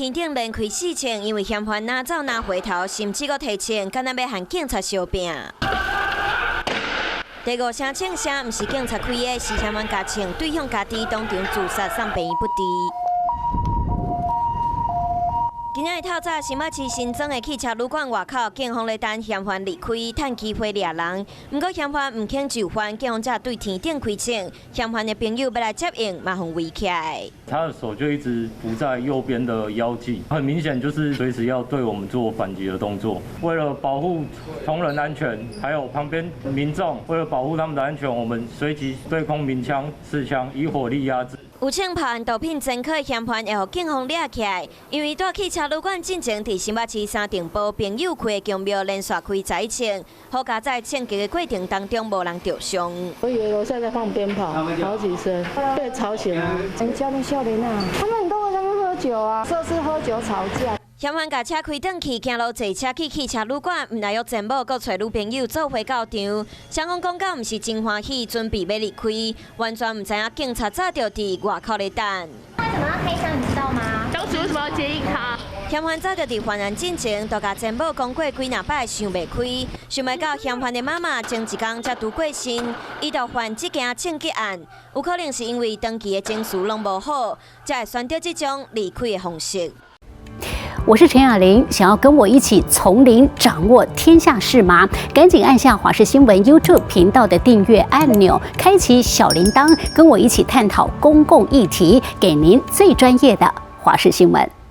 天顶连开4枪，因为嫌犯拿走拿回头，甚至阁提枪，敢若要和警察相拼。第5声枪声，毋是警察开的，是嫌犯加枪对向家己，当场自杀，送病院不治。今仔日透早，新北市新庄的汽车旅馆外口，警方咧等嫌犯离开，趁机会掠人。不过嫌犯唔肯就范，警方才对天顶开枪。嫌犯的朋友要来接应，马上围起来。他的手就一直扶在右边的腰际，很明显就是随时要对我们做反击的动作。为了保护同仁安全，还有旁边民众，为了保护他们的安全，我们随即对空鸣枪4枪，以火力压制。有枪炮和毒品侦科的嫌犯会互警方抓起来，因为在汽车旅馆进前，伫新北市三重埔朋友开的公庙连续开宰枪，好加在枪击的过程当中无人受伤。我以为楼下在放鞭炮，好几声，被吵醒了。家里少年啊，他们很多人在那喝酒啊，说是喝酒吵架。嫌犯把车开转去，行路坐车去汽车旅馆，唔来约前某，佮找女朋友做回到场。双方讲到唔是真欢喜，准备要离开，完全唔知影警察早就伫外口咧等。为什么要开枪，你知道吗？当时为什么要接应他？嫌犯早就伫犯案进前，都甲前某讲过几若摆想袂开，想袂到嫌犯的妈妈前一天才拄过身，伊就犯这件枪击案，有可能是因为长期的情绪拢无好，才会选择这种离开的方式。我是陈雅玲，想要跟我一起从零掌握天下事吗？赶紧按下华视新闻 YouTube 频道的订阅按钮，开启小铃铛，跟我一起探讨公共议题，给您最专业的华视新闻。